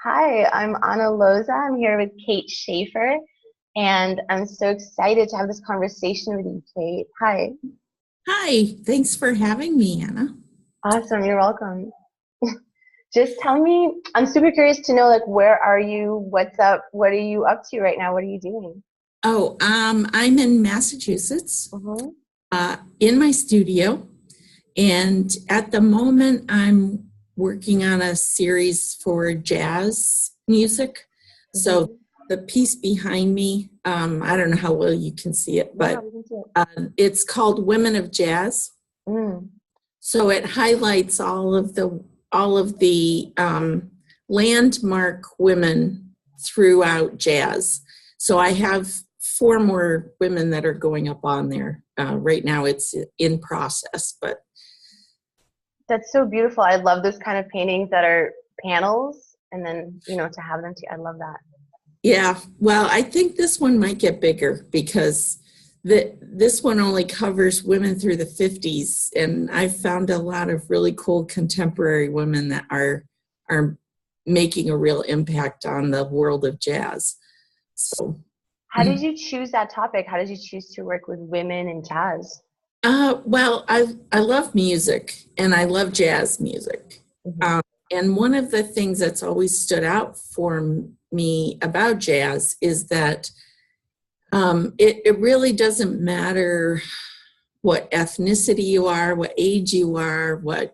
Hi, I'm Anna Loza. I'm here with Kate Shaffer, and I'm so excited to have this conversation with you, Kate. Hi. Hi, thanks for having me, Anna. Awesome, you're welcome. Just tell me, I'm super curious to know, like, where are you? What's up? What are you up to right now? What are you doing? I'm in Massachusetts, Mm-hmm. in my studio, and at the moment I'm working on a series for jazz music. So Mm-hmm. the piece behind me, I don't know how well you can see it, Yeah, but we can see it. it's called Women of Jazz. Mm. So it highlights all of the landmark women throughout jazz. So I have four more women that are going up on there. Right now it's in process, but That's so beautiful. I love those kind of paintings that are panels, and then, to have them I love that. yeah, well, I think this one might get bigger because this one only covers women through the 50s, and I've found a lot of really cool contemporary women that are making a real impact on the world of jazz. So, How did you choose that topic? How did you choose to work with women in jazz? well, I love music and I love jazz music. Mm-hmm. Um, and one of the things that's always stood out for me about jazz is that it really doesn't matter what ethnicity you are, what age you are, what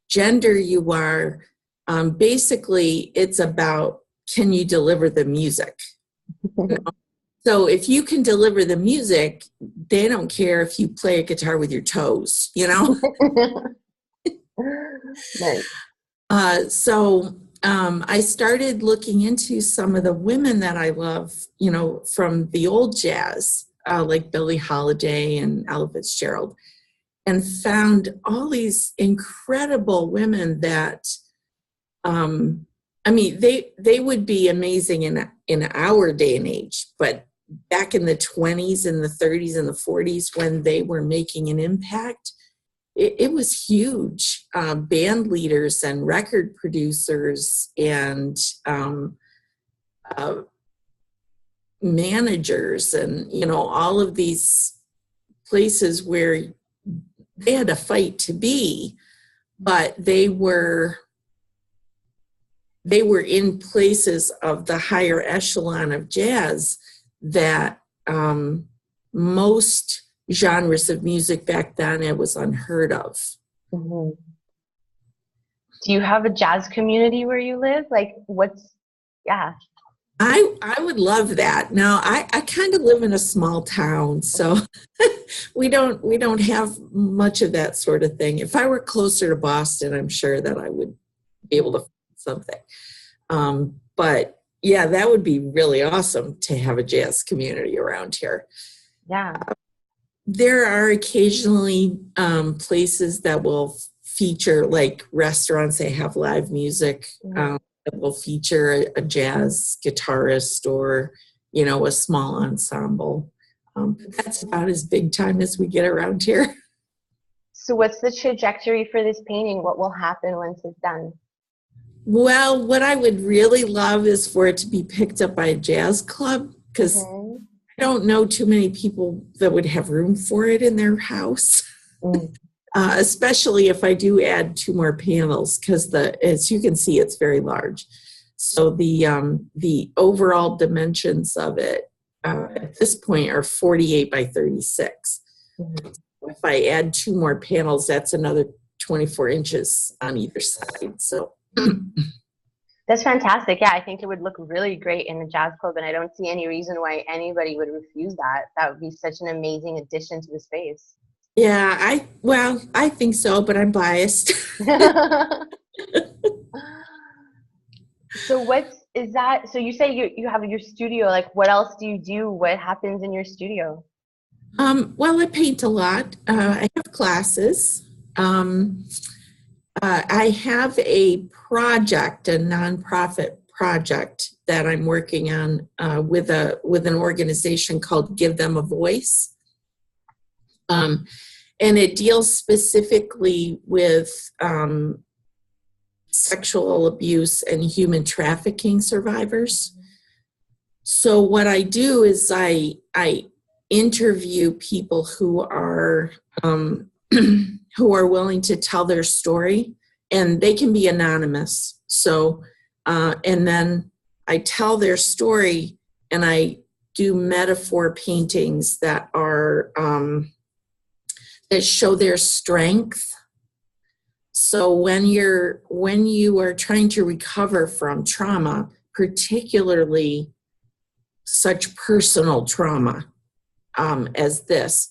gender you are. Basically, it's about, can you deliver the music? You know? So if you can deliver the music, they don't care if you play a guitar with your toes, you know? Nice. I started looking into some of the women that I love, from the old jazz, like Billie Holiday and Ella Fitzgerald, and found all these incredible women that, they would be amazing in our day and age, but back in the 20s and the 30s and the 40s when they were making an impact, it was huge. Band leaders and record producers and uh, managers and, all of these places where they had to fight to be, but they were in places of the higher echelon of jazz that most genres of music back then it was unheard of. Hmm. Do you have a jazz community where you live? Like, yeah. I would love that. Now I kind of live in a small town, so we don't have much of that sort of thing. If I were closer to Boston, I'm sure that I would be able to find something. But yeah, that would be really awesome to have a jazz community around here. Yeah. There are occasionally places that will feature, like restaurants, they have live music Mhm. that will feature a jazz guitarist or, a small ensemble. But that's about as big time as we get around here. So what's the trajectory for this painting? What will happen once it's done? Well, what I would really love is for it to be picked up by a jazz club because Hmm. I don't know too many people that would have room for it in their house. Mm. Especially if I do add two more panels, because as you can see, it's very large. So the overall dimensions of it at this point are 48 by 36. Mhm. If I add two more panels, that's another 24 inches on either side. So That's fantastic. Yeah, I think it would look really great in a jazz club, and I don't see any reason why anybody would refuse that. That would be such an amazing addition to the space. yeah, I think so, but I'm biased. So what's is that? So you say you have your studio. Like, what else do you do? What happens in your studio? Well, I paint a lot. I have classes. Um, I have a project, a nonprofit project that I'm working on with an organization called Give Them a Voice, and it deals specifically with sexual abuse and human trafficking survivors. So what I do is I interview people who are who are willing to tell their story, and they can be anonymous. So and then I tell their story, and I do metaphor paintings that are that show their strength. So when you are trying to recover from trauma, particularly such personal trauma as this,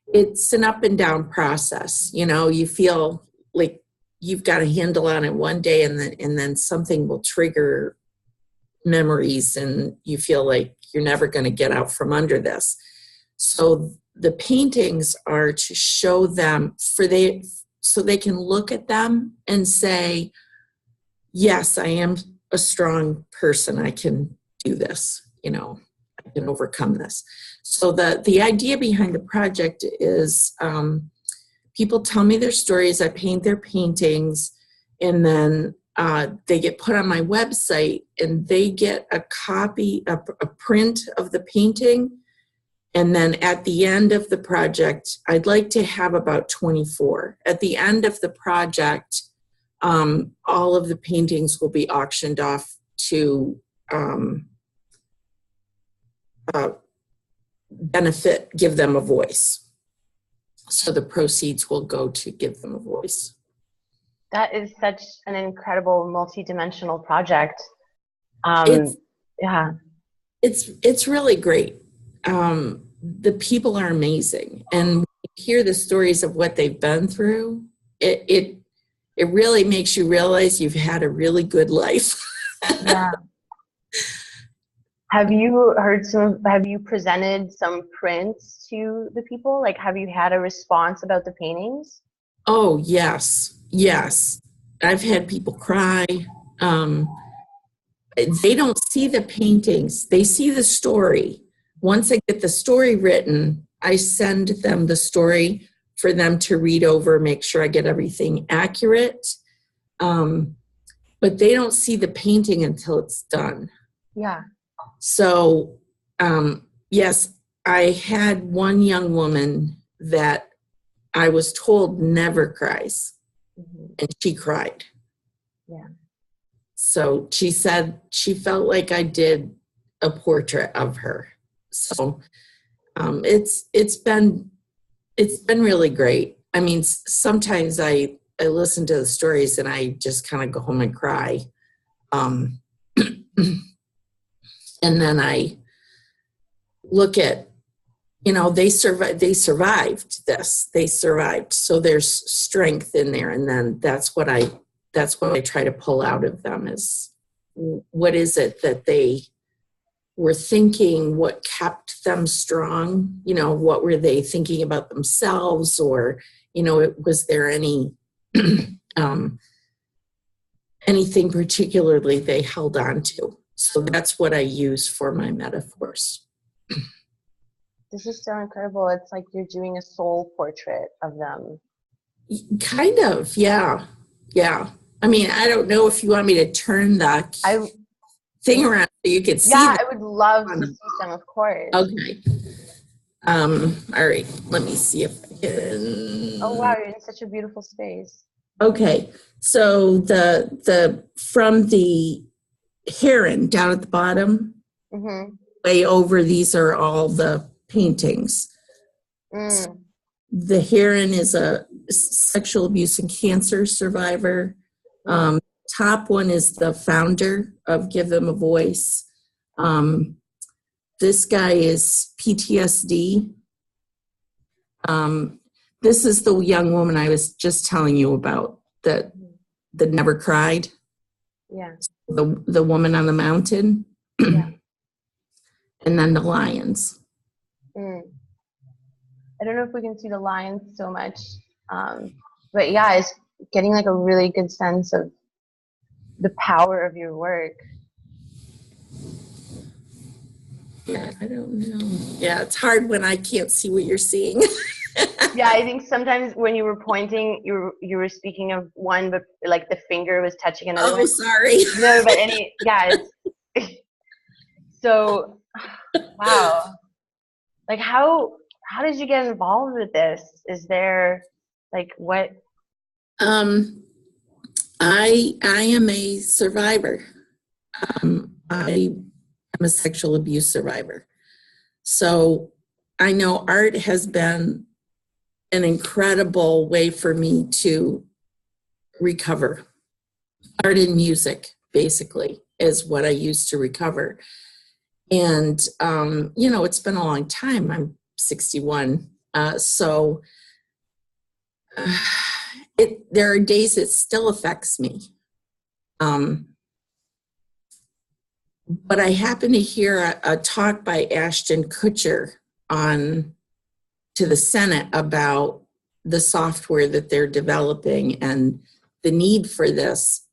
it's an up and down process. You know, you feel like you've got a handle on it one day, and then something will trigger memories, and you feel like you're never going to get out from under this. So the paintings are to show them so they can look at them and say, yes, I am a strong person. I can do this. You know, I can overcome this. So the idea behind the project is people tell me their stories, I paint their paintings, and then they get put on my website, and they get a copy, a print of the painting. And then at the end of the project, I'd like to have about 24. At the end of the project, all of the paintings will be auctioned off to benefit, give them a voice. So the proceeds will go to give them a voice. That is such an incredible multi-dimensional project. It's really great. The people are amazing, and when you hear the stories of what they've been through, it really makes you realize you've had a really good life. Yeah. Have you presented some prints to the people? Like, have you had a response about the paintings? Oh, yes. I've had people cry. They don't see the paintings. They see the story. Once I get the story written, I send them the story for them to read over, make sure I get everything accurate. But they don't see the painting until it's done. Yeah. So, yes, I had one young woman that I was told never cries, and she cried. Yeah. So she said she felt like I did a portrait of her. So it's been really great. I mean, sometimes I listen to the stories and I just kind of go home and cry. And then I look at, you know, they survived this. They survived. So there's strength in there. And then that's what I try to pull out of them is, what is it that they were thinking? What kept them strong? You know, what were they thinking about themselves? Or, you know, was there any anything particularly they held on to? So that's what I use for my metaphors. This is so incredible. It's like you're doing a soul portrait of them. Kind of, yeah. I mean, I don't know if you want me to turn the thing around so you could see. Yeah, I would love to see them, of course. Okay. All right. Let me see if I can. Oh wow, you're in such a beautiful space. Okay. So the from the heron down at the bottom, way over, these are all the paintings. So the heron is a sexual abuse and cancer survivor. Top one is the founder of Give Them a Voice. This guy is PTSD. This is the young woman I was just telling you about that never cried. Yeah. The woman on the mountain. Yeah. And then the lions. I don't know if we can see the lions so much, but yeah, it's getting like a really good sense of the power of your work. Yeah, I don't know. Yeah, it's hard when I can't see what you're seeing. Yeah, I think sometimes when you were pointing, you were speaking of one, but like the finger was touching another Oh, one. sorry. No, but yeah. So, wow. Like how did you get involved with this? Is there like what? Um, I am a survivor. I am a sexual abuse survivor. So I know art has been an incredible way for me to recover. Art and music, basically, is what I use to recover. And, it's been a long time. I'm 61. So there are days it still affects me. But I happened to hear a talk by Ashton Kutcher to the Senate about the software that they're developing and the need for this.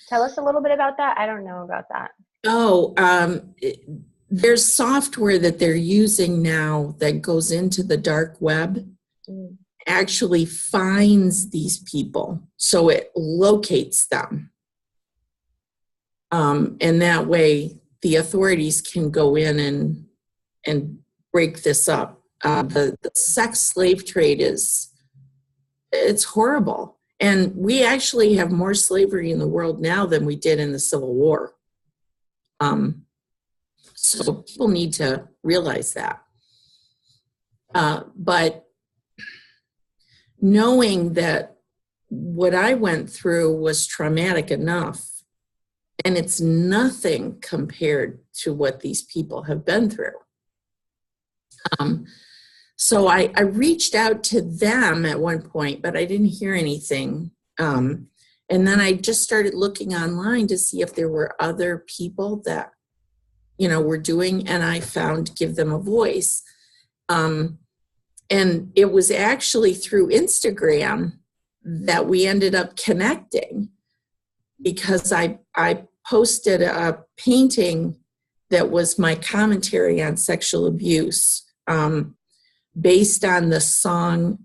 Tell us a little bit about that. I don't know about that. Oh, there's software that they're using now that goes into the dark web, actually finds these people, so it locates them. And that way the authorities can go in and break this up. The sex slave trade it's horrible. And we actually have more slavery in the world now than we did in the Civil War. So people need to realize that. But knowing that what I went through was traumatic enough, and it's nothing compared to what these people have been through. So I reached out to them at one point, but I didn't hear anything. And then I just started looking online to see if there were other people that, were doing, and I found Give Them a Voice. And it was actually through Instagram that we ended up connecting, because I posted a painting that was my commentary on sexual abuse, based on the song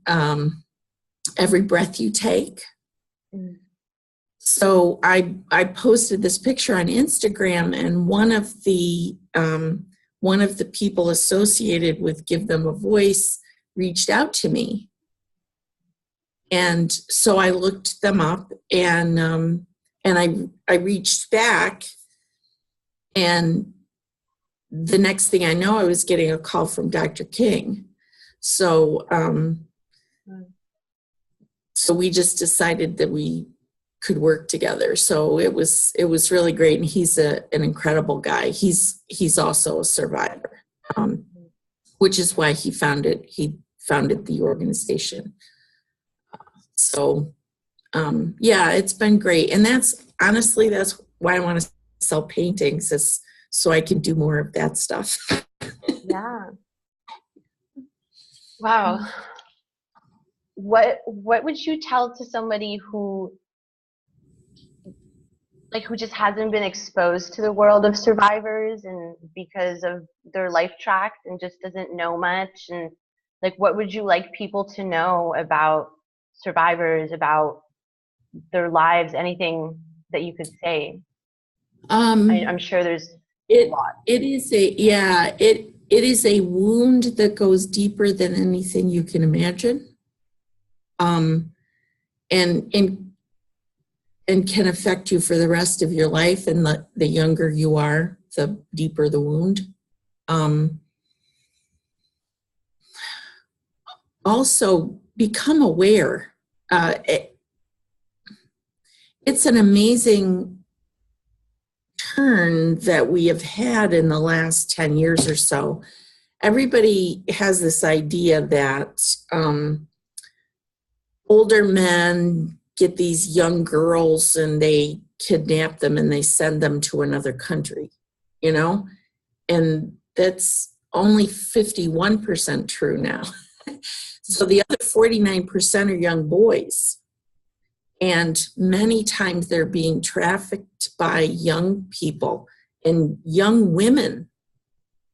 Every Breath You Take. So I posted this picture on Instagram, and one of the people associated with Give Them a Voice reached out to me. And so I looked them up, and I reached back, and the next thing I know, I was getting a call from Dr. King. So we just decided that we could work together. So it was really great, and he's an incredible guy. He's also a survivor, which is why he founded the organization. So yeah, it's been great, and that's why I want to sell paintings, is so I can do more of that stuff. Yeah. Wow. What would you tell to somebody who just hasn't been exposed to the world of survivors, and because of their life track, and just doesn't know much, and what would you like people to know about survivors, about their lives, anything that you could say? I'm sure there's a lot. It is a wound that goes deeper than anything you can imagine. And can affect you for the rest of your life. And the younger you are, the deeper the wound. Also, become aware. It's an amazing turn that we have had in the last 10 years or so. Everybody has this idea that older men get these young girls and they kidnap them and they send them to another country, and that's only 51% true now. So the other 49% are young boys, and many times they're being trafficked by young people and young women.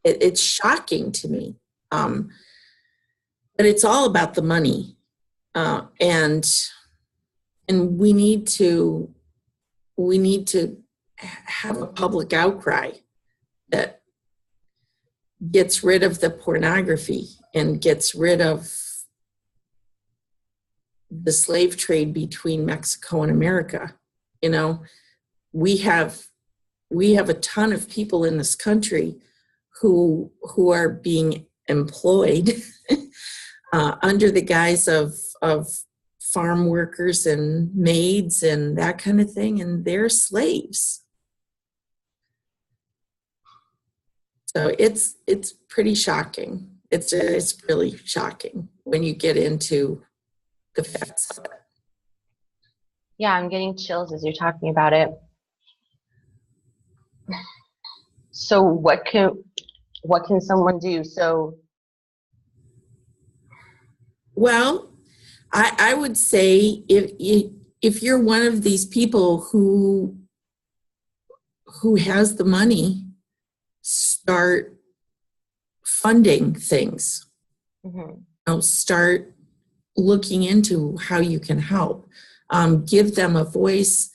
It's shocking to me. but it's all about the money. And we need to have a public outcry that gets rid of the pornography and gets rid of the slave trade between Mexico and America. You know, we have a ton of people in this country who are being employed under the guise of farm workers and maids and that kind of thing, and they're slaves. So it's pretty shocking. It's really shocking when you get into the facts of it. Yeah, I'm getting chills as you're talking about it. So what can someone do? Well, I would say if you're one of these people who has the money, start funding things. Mm-hmm. Start looking into how you can help. Give them a voice.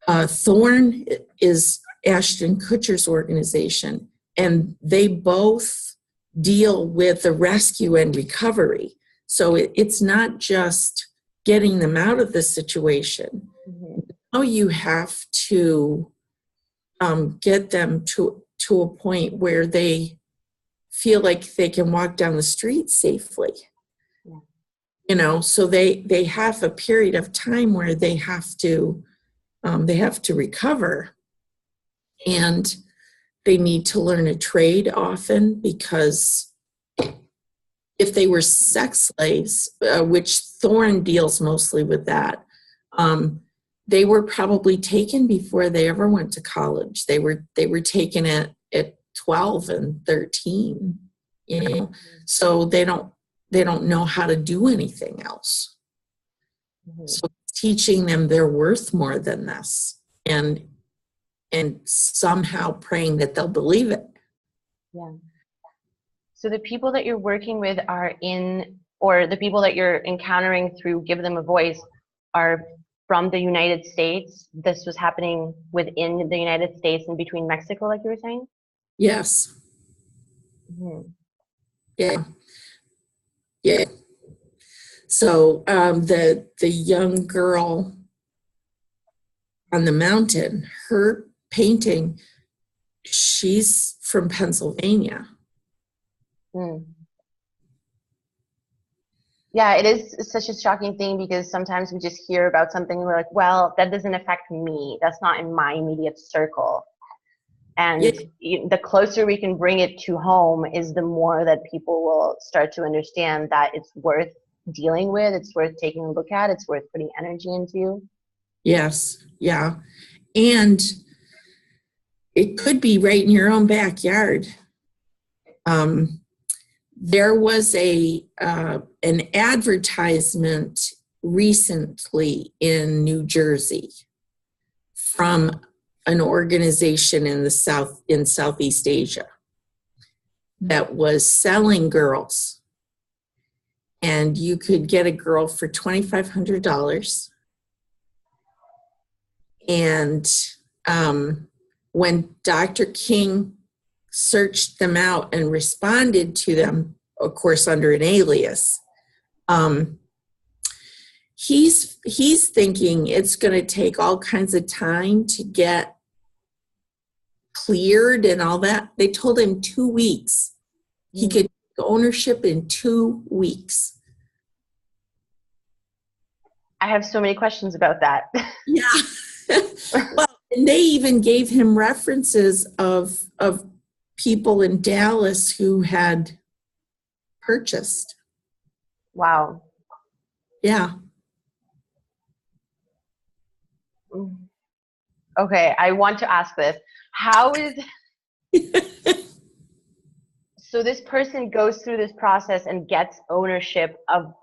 Thorn is Ashton Kutcher's organization, and they both deal with the rescue and recovery. So it's not just getting them out of the situation. Mm-hmm. Now you have to get them to a point where they feel like they can walk down the street safely. Yeah. You know, so they have a period of time where they have to recover, and they need to learn a trade often, because if they were sex slaves, which Thorn deals mostly with that, they were probably taken before they ever went to college. They were taken at 12 and 13, you know, so they don't know how to do anything else. Mm-hmm. So teaching them they're worth more than this, and somehow praying that they'll believe it. Yeah. So the people that you're working with or the people that you're encountering through Give Them a Voice are from the United States. This was happening within the United States and between Mexico, like you were saying? Yes. Mm-hmm. Yeah. Yeah. So the young girl on the mountain, her painting, she's from Pennsylvania. Hmm. Yeah, it is such a shocking thing, because sometimes we just hear about something and we're like, well, that doesn't affect me. That's not in my immediate circle. And the closer we can bring it to home is the more that people will start to understand that it's worth dealing with, it's worth taking a look at, it's worth putting energy into. Yes, yeah. And it could be right in your own backyard. There was an advertisement recently in New Jersey from an organization in Southeast Asia that was selling girls, and you could get a girl for $2,500. And when Dr. King searched them out and responded to them, of course under an alias, he's thinking it's going to take all kinds of time to get cleared and all that. They told him 2 weeks. He could take ownership in 2 weeks. I have so many questions about that. Yeah. Well, and they even gave him references of people in Dallas who had purchased. Wow. Yeah. Okay, I want to ask this. How is so this person goes through this process and gets ownership of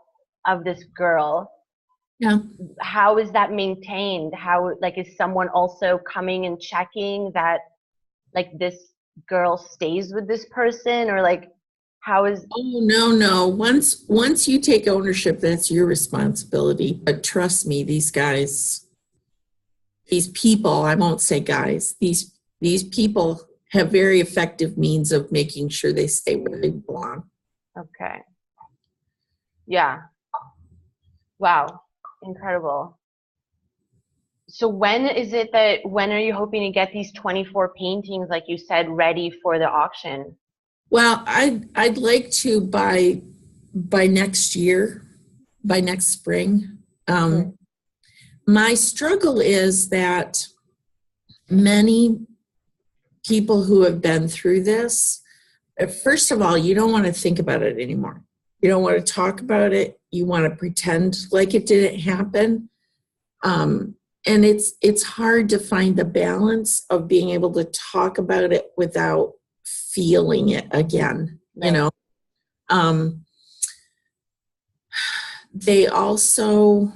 this girl. Yeah. How is that maintained? How, like, is someone also coming and checking that, like, this girl stays with this person, or like How is Oh, no. Once you take ownership, that's your responsibility. But trust me, these guys, these people, I won't say guys, these people have very effective means of making sure they stay where they belong. okay? Yeah. Wow. Incredible. So when are you hoping to get these 24 paintings, like you said, ready for the auction? Well, I'd like to by next year, by next spring. My struggle is that many people who have been through this, first of all, you don't want to think about it anymore. You don't want to talk about it. You want to pretend like it didn't happen. And it's hard to find the balance of being able to talk about it without feeling it again, you know. They also,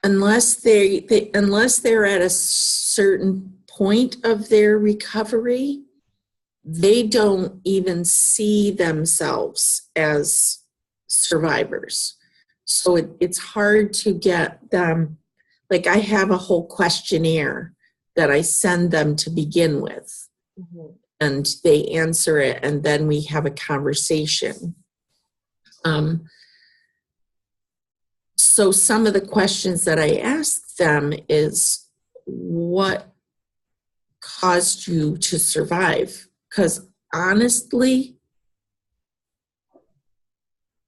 unless they're at a certain point of their recovery, they don't even see themselves as survivors. So it's hard to get them, like I have a whole questionnaire that I send them to begin with. And they answer it, and then we have a conversation. So some of the questions that I ask them is, what caused you to survive? Because honestly,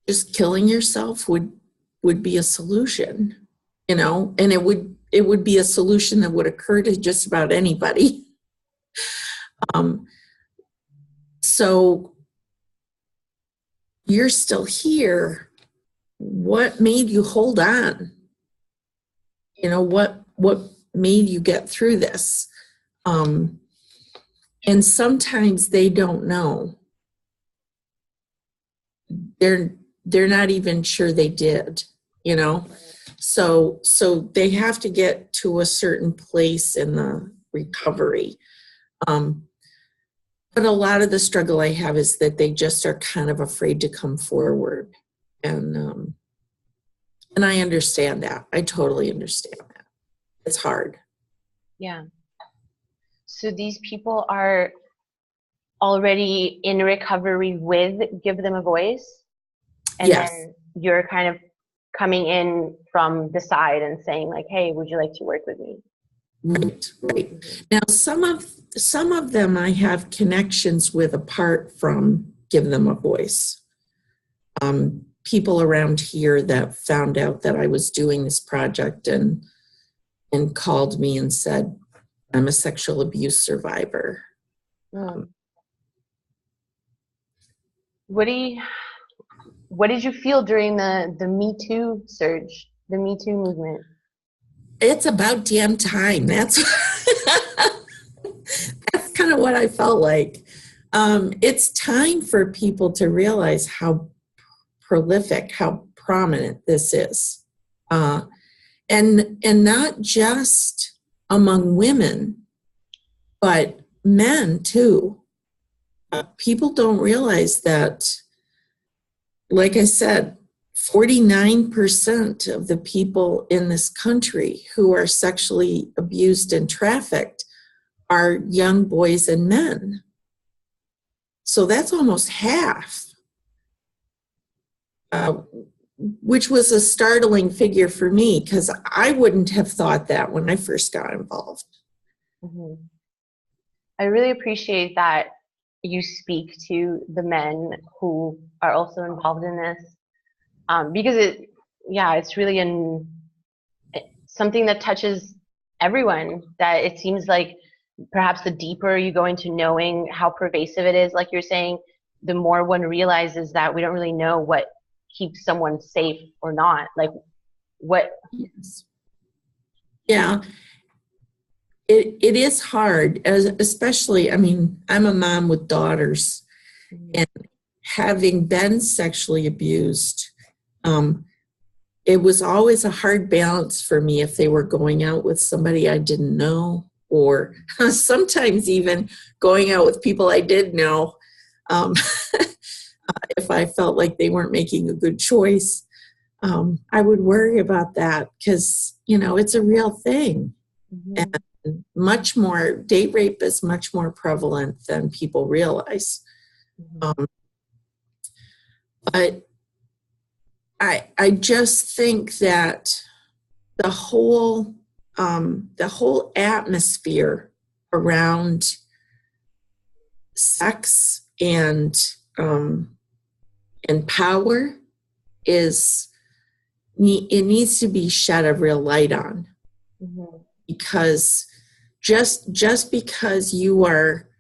just killing yourself would be a solution, you know, and it would be a solution that would occur to just about anybody. So you're still here. What made you hold on? You know, what made you get through this? And sometimes they don't know. They're not even sure they did, you know? So they have to get to a certain place in the recovery. But a lot of the struggle I have is that they just are kind of afraid to come forward. And I understand that. I totally understand that. It's hard. Yeah. So these people are already in recovery with Give Them a Voice? And yes. Then you're kind of coming in from the side and saying like, hey, would you like to work with me? Right. Now, some of them I have connections with apart from Give Them a Voice. People around here that found out that I was doing this project and called me and said, I'm a sexual abuse survivor. What did you feel during the Me Too surge, the Me Too movement? It's about damn time. That's kind of what I felt like. It's time for people to realize how prolific, how prominent this is. And not just among women, but men too. People don't realize that, like I said, 49% of the people in this country who are sexually abused and trafficked are young boys and men. So that's almost half, which was a startling figure for me because I wouldn't have thought that when I first got involved. I really appreciate that you speak to the men who are also involved in this. Because it's really something that touches everyone, that it seems like perhaps the deeper you go into knowing how pervasive it is, like you're saying, the more one realizes that we don't really know what keeps someone safe or not. Like what? Yeah. It is hard, especially, I mean, I'm a mom with daughters, and having been sexually abused, it was always a hard balance for me if they were going out with somebody I didn't know or sometimes even going out with people I did know, if I felt like they weren't making a good choice. I would worry about that because, it's a real thing. Mm-hmm. And much more, date rape is much more prevalent than people realize. Mm-hmm. But I just think that the whole atmosphere around sex and power it needs to be shed a real light on. Mm-hmm. Because just because you are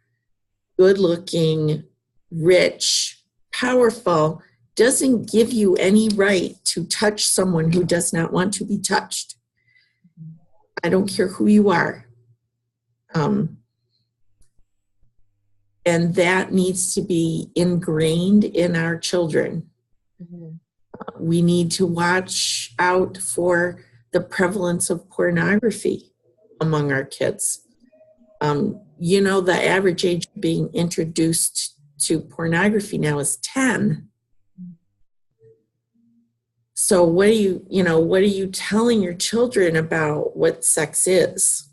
good looking, rich, powerful doesn't give you any right to touch someone who does not want to be touched. I don't care who you are. And that needs to be ingrained in our children. Mm-hmm. We need to watch out for the prevalence of pornography among our kids. The average age of being introduced to pornography now is 10. So what are you telling your children about what sex is?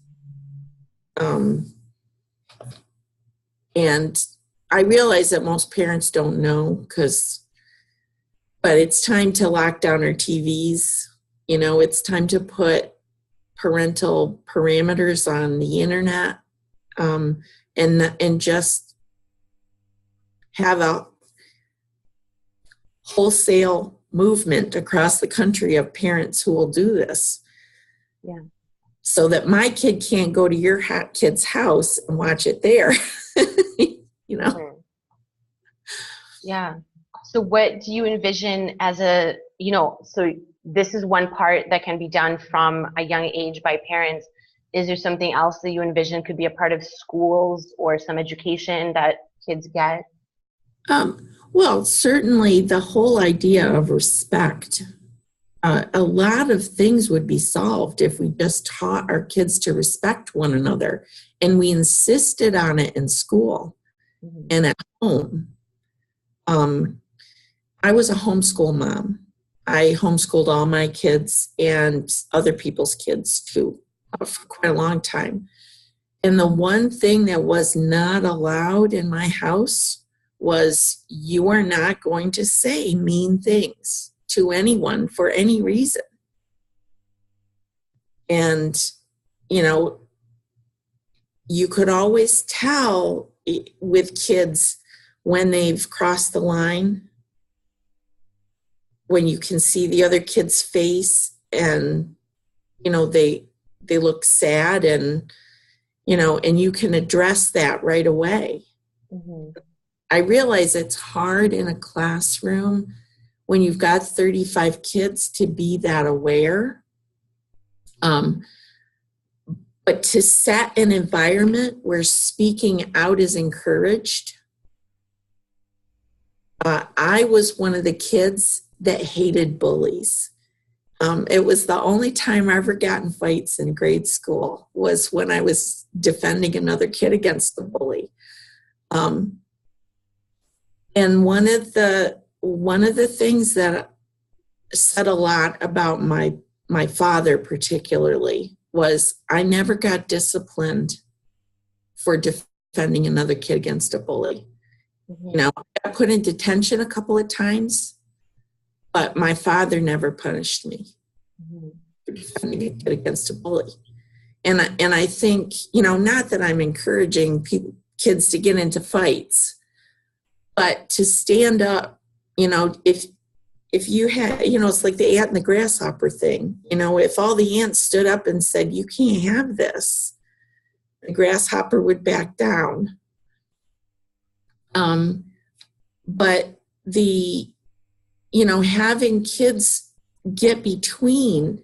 And I realize that most parents don't know but it's time to lock down our TVs. It's time to put parental parameters on the internet, and just have a wholesale movement across the country of parents who will do this. Yeah. So that my kid can't go to your kid's house and watch it there. Mm-hmm. Yeah. So what do you envision as so this is one part that can be done from a young age by parents. Is there something else that you envision could be a part of schools or some education that kids get? Well, certainly the whole idea of respect. A lot of things would be solved if we just taught our kids to respect one another, and we insisted on it in school. Mm-hmm. And at home. I was a homeschool mom. I homeschooled all my kids and other people's kids too for quite a long time. And the one thing that was not allowed in my house was you are not going to say mean things to anyone for any reason. And, you could always tell with kids when they've crossed the line, when you can see the other kid's face and, they look sad and you can address that right away. Mm-hmm. I realize it's hard in a classroom when you've got 35 kids to be that aware. But to set an environment where speaking out is encouraged. I was one of the kids that hated bullies. It was the only time I ever got in fights in grade school was when I was defending another kid against the bully. And one of the things that said a lot about my father particularly was I never got disciplined for defending another kid against a bully. Mm-hmm. I got put in detention a couple of times, but my father never punished me for defending a kid against a bully. And I think, not that I'm encouraging kids to get into fights, but to stand up, if you had, it's like the ant and the grasshopper thing. If all the ants stood up and said, you can't have this, the grasshopper would back down. But having kids get between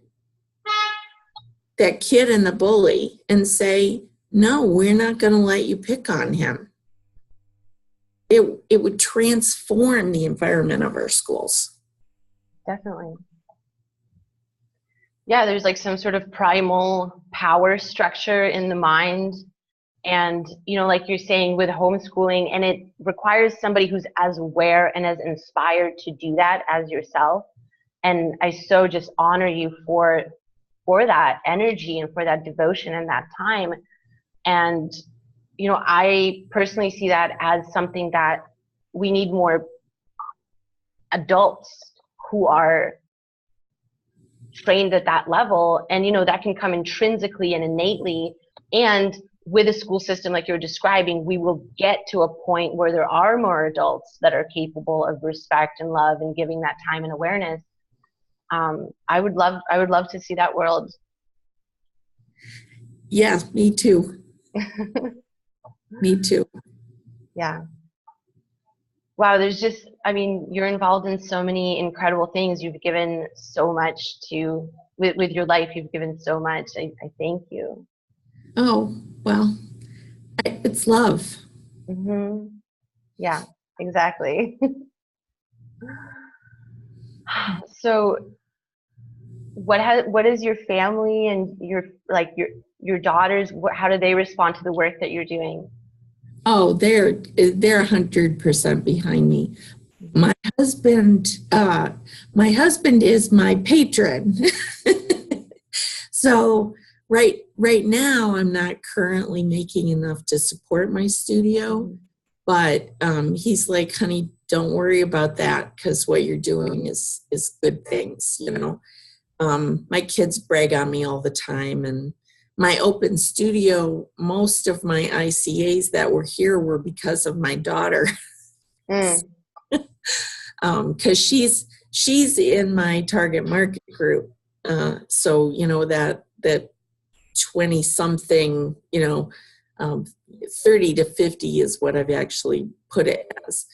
that kid and the bully and say, no, we're not going to let you pick on him. It would transform the environment of our schools. Definitely. Yeah, there's like some sort of primal power structure in the mind. And, like you're saying with homeschooling, and it requires somebody who's as aware and as inspired to do that as yourself. And I so just honor you for that energy and for that devotion and that time. And, I personally see that as something that we need more adults who are trained at that level. And, that can come intrinsically and innately. And with a school system like you're describing, we will get to a point where there are more adults that are capable of respect and love and giving that time and awareness. I would love to see that world. Yeah, me too. Me too. Yeah. Wow, you're involved in so many incredible things. You've given so much with your life. You've given so much. I thank you. Oh, well, it's love. Mm-hmm. Yeah, exactly. So what is your family and your daughters, how do they respond to the work that you're doing? Oh, they're 100% behind me. My husband is my patron. So right now I'm not currently making enough to support my studio, but he's like, honey, don't worry about that, because what you're doing is good things, My kids brag on me all the time, and my open studio, most of my ICAs that were here were because of my daughter. Because she's in my target market group. So, that 20 something, 30 to 50 is what I've actually put it as.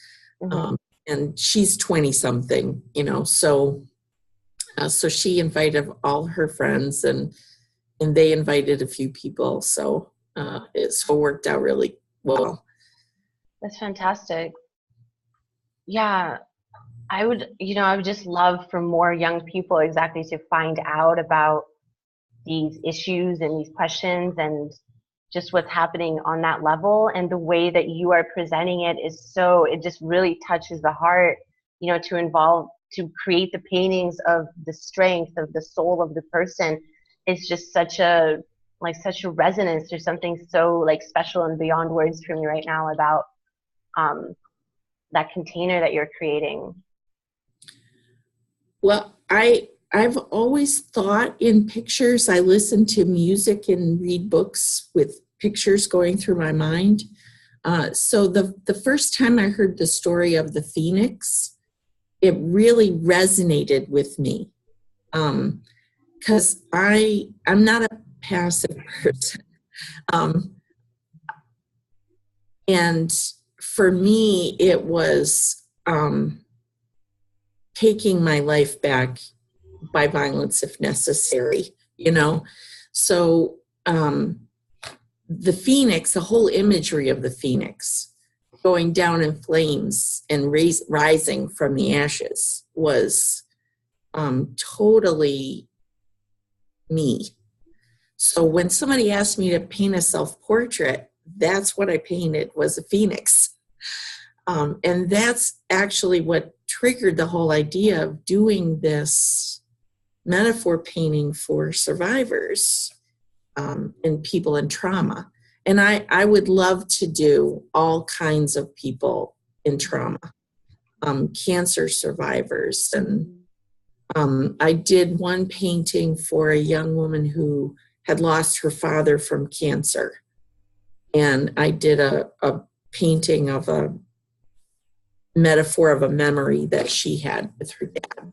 Mm-hmm. And she's 20 something, so she invited all her friends, and they invited a few people. So it worked out really well. That's fantastic. Yeah. I would just love for more young people exactly to find out about these issues and these questions and just what's happening on that level. And the way that you are presenting it it just really touches the heart, to create the paintings of the strength of the soul of the person. It's just such a resonance. There's something so special and beyond words for me right now about that container that you're creating. Well, I've always thought in pictures. I listen to music and read books with pictures going through my mind. So the first time I heard the story of the Phoenix, it really resonated with me. Because I'm not a passive person. And for me, it was taking my life back by violence if necessary, So the Phoenix, the whole imagery of the Phoenix going down in flames and rising from the ashes was totally me. So when somebody asked me to paint a self-portrait, that's what I painted, was a Phoenix. And that's actually what triggered the whole idea of doing this metaphor painting for survivors and people in trauma. And I would love to do all kinds of people in trauma, cancer survivors. And I did one painting for a young woman who had lost her father from cancer. And I did a painting of a metaphor of a memory that she had with her dad.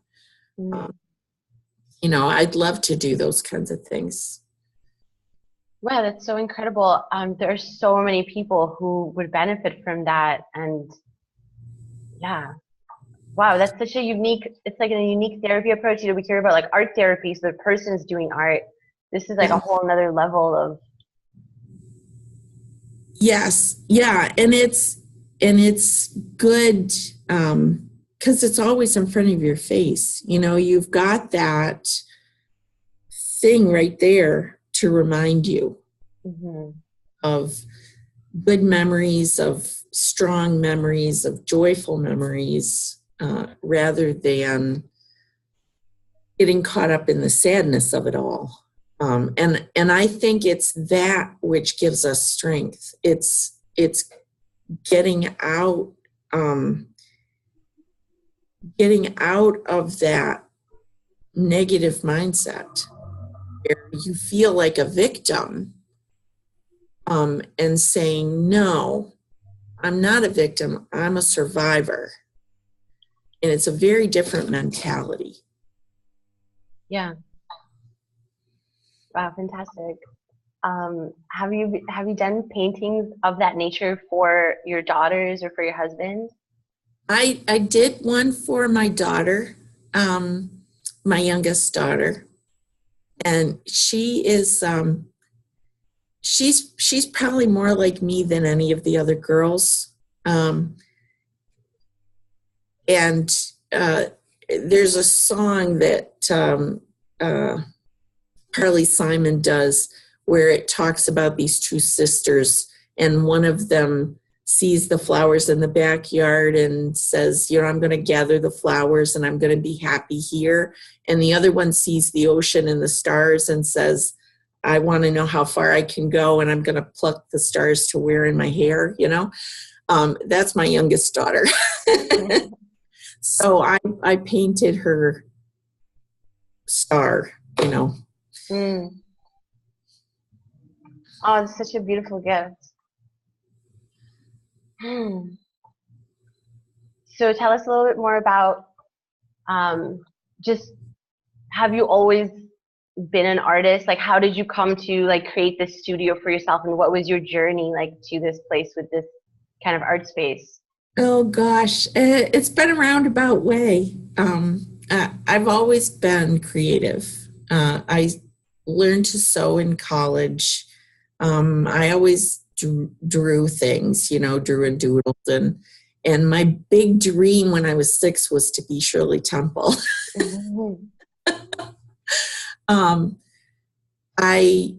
I'd love to do those kinds of things. Wow, that's so incredible. There are so many people who would benefit from that. And yeah, wow, that's such a it's like a unique therapy approach. We hear about art therapy, so the person's doing art. This is a whole nother level of. Yes. Yeah. And it's good because it's always in front of your face. You've got that thing right there to remind you Mm-hmm. of good memories, of strong memories, of joyful memories, rather than getting caught up in the sadness of it all. And I think it's that which gives us strength. It's getting out, of that negative mindset where you feel like a victim, and saying, no, I'm not a victim, I'm a survivor. And it's a very different mentality. Yeah. Wow, fantastic. Have you done paintings of that nature for your daughters or for your husband? I did one for my daughter, my youngest daughter, and she is she's probably more like me than any of the other girls. And there's a song that Carly Simon does where it talks about these two sisters, and one of them sees the flowers in the backyard and says, I'm going to gather the flowers and I'm going to be happy here. And the other one sees the ocean and the stars and says, I want to know how far I can go and I'm going to pluck the stars to wear in my hair, That's my youngest daughter. So I painted her star, Mm. Oh, it's such a beautiful gift. So tell us a little bit more about just, have you always been an artist? Like, how did you come to create this studio for yourself, and what was your journey to this place with this kind of art space? Oh gosh, it's been a roundabout way. I've always been creative. I learned to sew in college. I always drew things, drew and doodled. And my big dream when I was 6 was to be Shirley Temple. Mm-hmm. I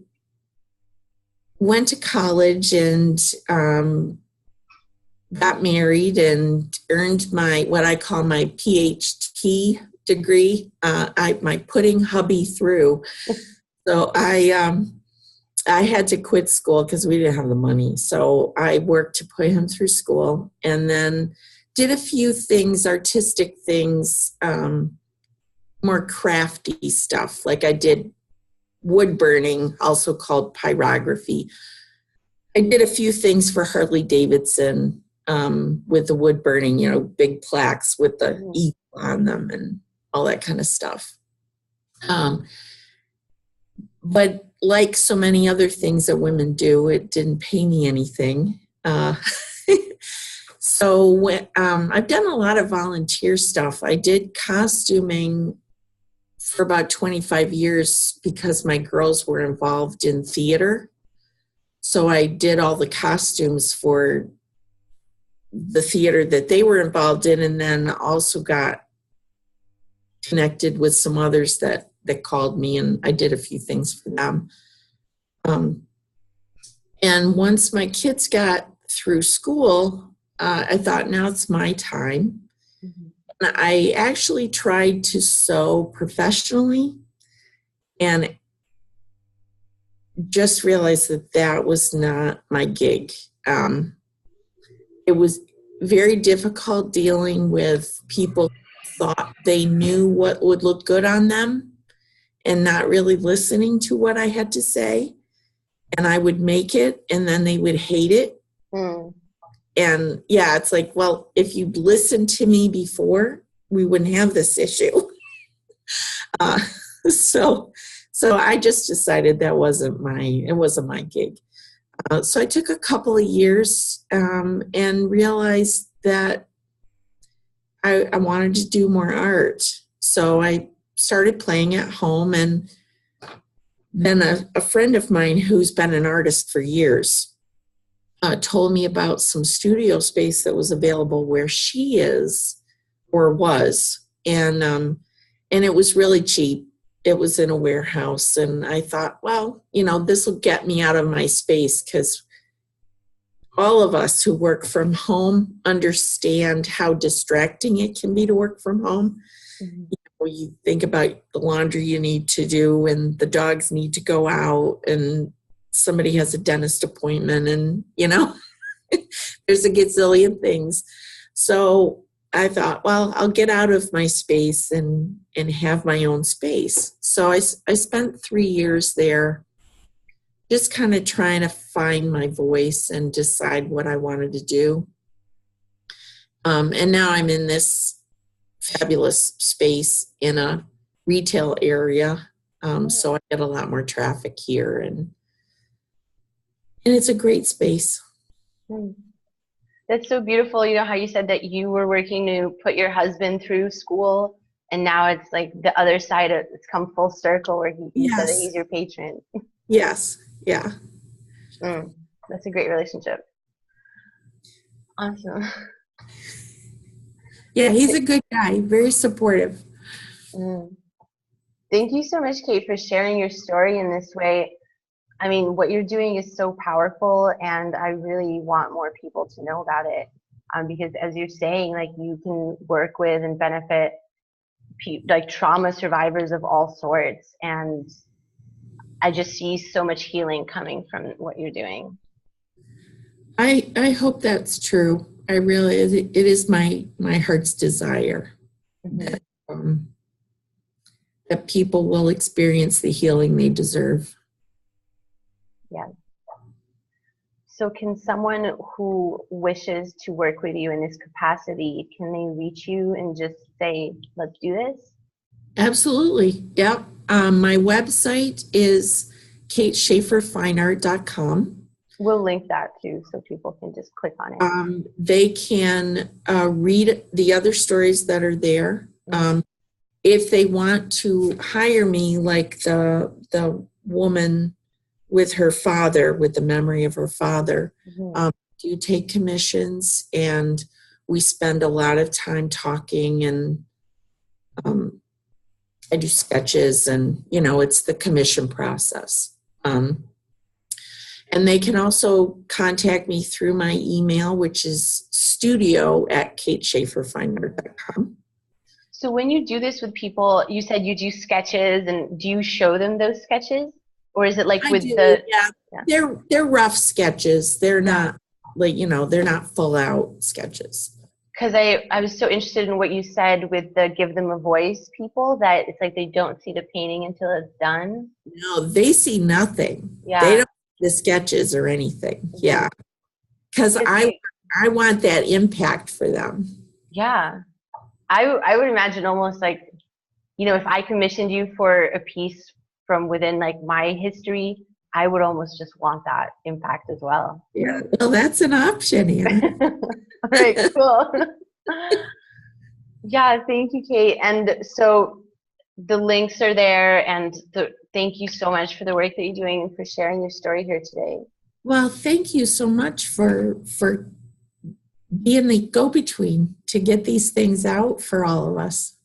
went to college and got married and earned what I call my PhD degree. My putting hubby through. So I had to quit school because we didn't have the money. So I worked to put him through school, and then did a few things, artistic things, more crafty stuff. Like I did wood burning, also called pyrography. I did a few things for Harley Davidson with the wood burning, big plaques with the E on them and all that kind of stuff. But like so many other things that women do, it didn't pay me anything. So I've done a lot of volunteer stuff. I did costuming for about 25 years because my girls were involved in theater. So I did all the costumes for the theater that they were involved in, and then also got connected with some others that called me, and I did a few things for them. And once my kids got through school, I thought, now it's my time. Mm-hmm. And I actually tried to sew professionally and just realized that was not my gig. It was very difficult dealing with people who thought they knew what would look good on them and not really listening to what I had to say. And I would make it and then they would hate it. Mm. And yeah, it's like, well, if you'd listened to me before, we wouldn't have this issue. So I just decided it wasn't my gig. So I took a couple of years and realized that I wanted to do more art. So I started playing at home, and then a friend of mine who's been an artist for years told me about some studio space that was available where she is or was, and it was really cheap. it was in a warehouse, and I thought, well, this will get me out of my space, because all of us who work from home understand how distracting it can be to work from home. Mhm. You think about the laundry you need to do, and the dogs need to go out, and somebody has a dentist appointment, and there's a gazillion things. So I thought, well, I'll get out of my space and have my own space. So I spent 3 years there, just kind of trying to find my voice and decide what I wanted to do. And now I'm in this fabulous space in a retail area. So I get a lot more traffic here, and it's a great space. That's so beautiful. How you said that you were working to put your husband through school, and now it's like the other side of it's come full circle, where you said that he's your patron. Yes. Yeah. That's a great relationship. Awesome. Yeah, he's a good guy, very supportive. Thank you so much, Kate, for sharing your story in this way. I mean, what you're doing is so powerful, and I really want more people to know about it. Because as you're saying, like, you can work with and benefit like trauma survivors of all sorts, and I just see so much healing coming from what you're doing. I hope that's true. I really, it is my heart's desire that people will experience the healing they deserve. Yeah. So can someone who wishes to work with you in this capacity, can they reach you and just say, let's do this? Absolutely. Yep. My website is kateshafferfineart.com. We'll link that too, so people can just click on it. They can read the other stories that are there. If they want to hire me, like the woman with her father, with the memory of her father, do take commissions, and we spend a lot of time talking, and I do sketches, and it's the commission process. And they can also contact me through my email, which is studio@kateshafferfineart.com. So when you do this with people, you said you do sketches, and do you show them those sketches? Or is it like They're rough sketches. They're not like, they're not full out sketches. Because I was so interested in what you said with the give them a voice people, that it's like they don't see the painting until it's done. No, they see nothing. Yeah. They don't see the sketches or anything. Yeah. Because I want that impact for them. Yeah. I would imagine almost like, if I commissioned you for a piece from within like my history, I would almost just want that impact as well. Yeah, well, that's an option, Anna. All right, cool. Yeah, thank you, Kate. And so the links are there, and thank you so much for the work that you're doing and for sharing your story here today. Well, thank you so much for being the go-between to get these things out for all of us.